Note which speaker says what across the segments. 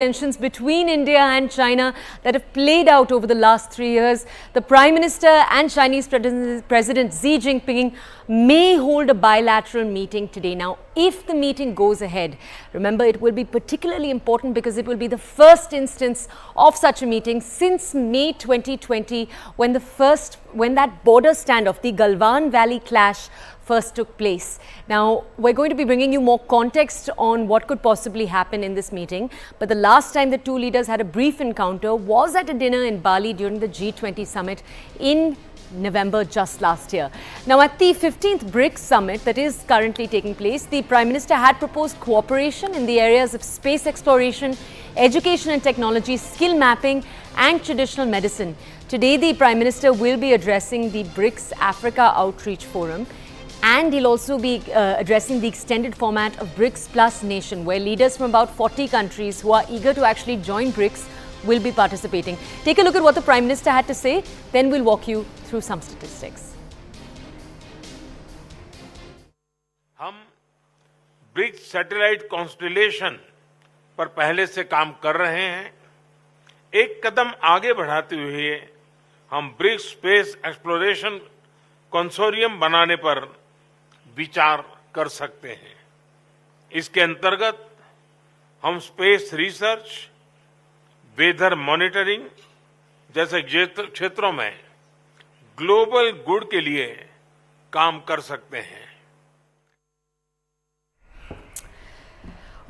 Speaker 1: Tensions between India and China that have played out over the last 3 years. The Prime Minister and Chinese President Xi Jinping may hold a bilateral meeting today. Now, if the meeting goes ahead, remember it will be particularly important because it will be the first instance of such a meeting since May 2020 when that border standoff, the Galwan Valley clash, first took place. Now, we're going to be bringing you more context on what could possibly happen in this meeting. But the last time the two leaders had a brief encounter was at a dinner in Bali during the G20 summit in November just last year. Now, at the 15th BRICS summit that is currently taking place, the Prime Minister had proposed cooperation in the areas of space exploration, education and technology, skill mapping and traditional medicine. Today, the Prime Minister will be addressing the BRICS Africa Outreach Forum. And he'll also be addressing the extended format of BRICS Plus Nation, where leaders from about 40 countries who are eager to actually join BRICS will be participating. Take a look at what the Prime Minister had to say, then we'll walk you through some statistics.
Speaker 2: हम BRICS satellite constellation पर पहले से काम कर रहे हैं। एक कदम आगे बढ़ाते हुए हम ब्रिक्स स्पेस एक्सप्लोरेशन कंसोर्टियम बनाने पर विचार कर सकते हैं। इसके अंतर्गत हम स्पेस रिसर्च, वेदर मॉनिटरिंग जैसे क्षेत्रों में ग्लोबल गुड के लिए काम कर सकते हैं।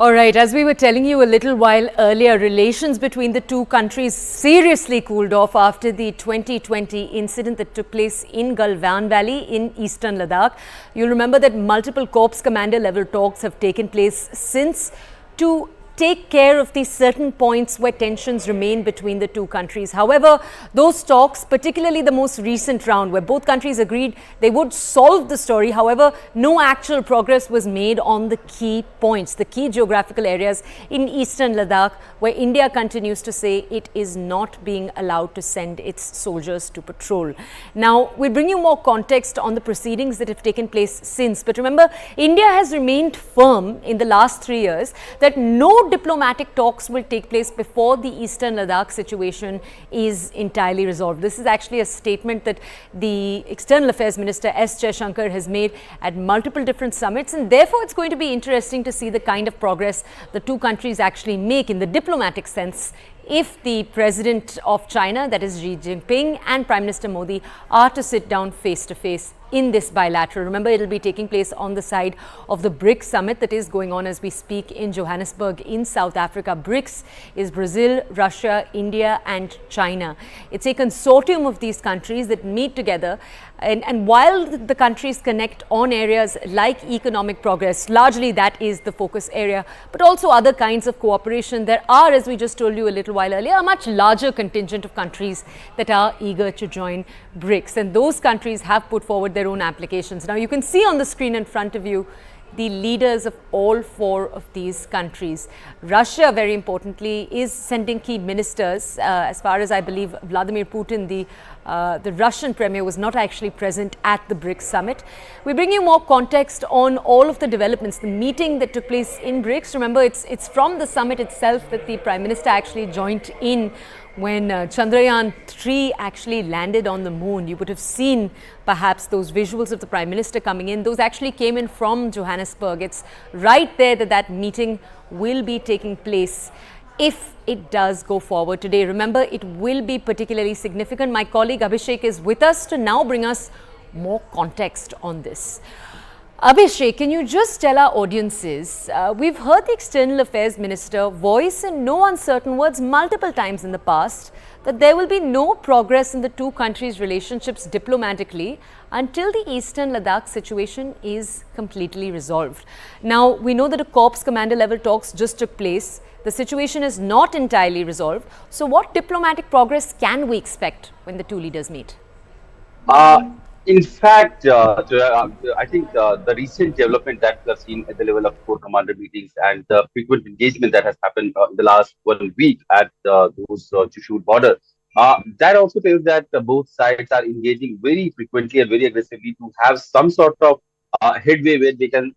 Speaker 1: All right, as we were telling you a little while earlier, relations between the two countries seriously cooled off after the 2020 incident that took place in Galwan Valley in eastern Ladakh. You'll remember that multiple corps commander level talks have taken place since to take care of the certain points where tensions remain between the two countries. However, those talks, particularly the most recent round where both countries agreed they would solve the story, however, no actual progress was made on the key points, the key geographical areas in eastern Ladakh where India continues to say it is not being allowed to send its soldiers to patrol. Now, we'll bring you more context on the proceedings that have taken place since. But remember, India has remained firm in the last 3 years that no diplomatic talks will take place before the eastern Ladakh situation is entirely resolved. This is actually a statement that the External Affairs Minister S. Jaishankar has made at multiple different summits, and therefore it's going to be interesting to see the kind of progress the two countries actually make in the diplomatic sense if the President of China, that is Xi Jinping, and Prime Minister Modi are to sit down face to face in this bilateral. Remember, it will be taking place on the side of the BRICS summit that is going on as we speak in Johannesburg in South Africa. BRICS is Brazil, Russia, India and China. It's a consortium of these countries that meet together, and while the countries connect on areas like economic progress, largely that is the focus area, but also other kinds of cooperation, there are, as we just told you a little while earlier, a much larger contingent of countries that are eager to join BRICS, and those countries have put forward their own applications. Now, you can see on the screen in front of you the leaders of all 4 of these countries. Russia, very importantly, is sending key ministers. As far as I believe, Vladimir Putin, the Russian premier, was not actually present at the BRICS summit. We bring you more context on all of the developments. The meeting that took place in BRICS, remember, it's from the summit itself that the Prime Minister actually joined in when Chandrayaan 3 actually landed on the moon. You would have seen perhaps those visuals of the Prime Minister coming in. Those actually came in from Johannesburg. It's right there that meeting will be taking place if it does go forward today. Remember, it will be particularly significant. My colleague Abhishek is with us to now bring us more context on this. Abhishek, can you just tell our audiences, we've heard the External Affairs Minister voice in no uncertain words multiple times in the past that there will be no progress in the two countries' relationships diplomatically until the eastern Ladakh situation is completely resolved. Now, we know that a corps commander level talks just took place. The situation is not entirely resolved. So what diplomatic progress can we expect when the two leaders meet?
Speaker 3: In fact, I think the recent development that we have seen at the level of corps commander meetings and the frequent engagement that has happened in the last 1 week at those Chushul border, that also tells that both sides are engaging very frequently and very aggressively to have some sort of headway where they can,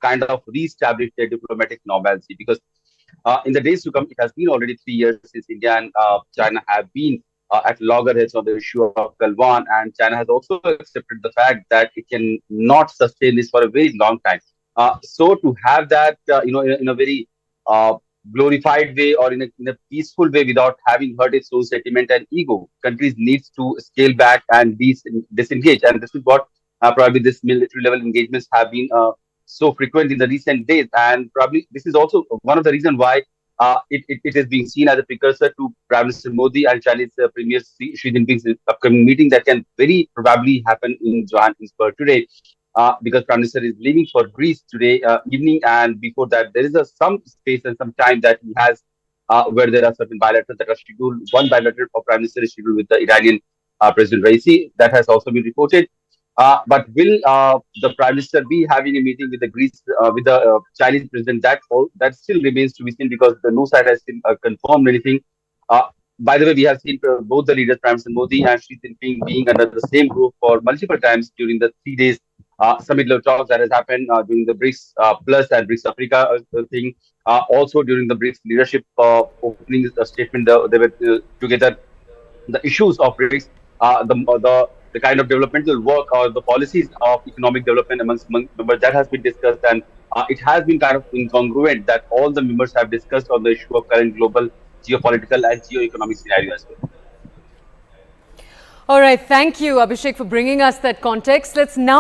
Speaker 3: kind of re-establish their diplomatic normalcy. Because In the days to come, it has been already 3 years since India and China have been at loggerheads on the issue of Galwan, and China has also accepted the fact that it can not sustain this for a very long time. So to have that, in a very uh, glorified way or in a peaceful way without having hurt its own sentiment and ego, countries needs to scale back and disengage, and this is what probably this military level engagements have been so frequent in the recent days, and probably this is also one of the reasons why it is being seen as a precursor to Prime Minister Modi and Chinese Premier Xi Jinping's upcoming meeting that can very probably happen in Johannesburg today. Because Prime Minister is leaving for Greece today evening, and before that, there is some space and some time that he has where there are certain bilaterals that are scheduled. One bilateral for Prime Minister is scheduled with the Iranian President Raisi. That has also been reported. But will the Prime Minister be having a meeting with the Greece with the Chinese President? That still remains to be seen because no side has still confirmed anything. Uh, by the way, we have seen both the leaders, Prime Minister Modi and Xi Jinping, being under the same roof for multiple times during the 3 days summit level talks that has happened during the BRICS Plus and BRICS Africa thing. Also during the BRICS leadership opening statement, they were together. The issues of BRICS, the kind of developmental work or the policies of economic development among members that has been discussed, and it has been kind of incongruent that all the members have discussed on the issue of current global geopolitical and geo-economic scenario as well.
Speaker 1: All right, thank you, Abhishek, for bringing us that context. Let's now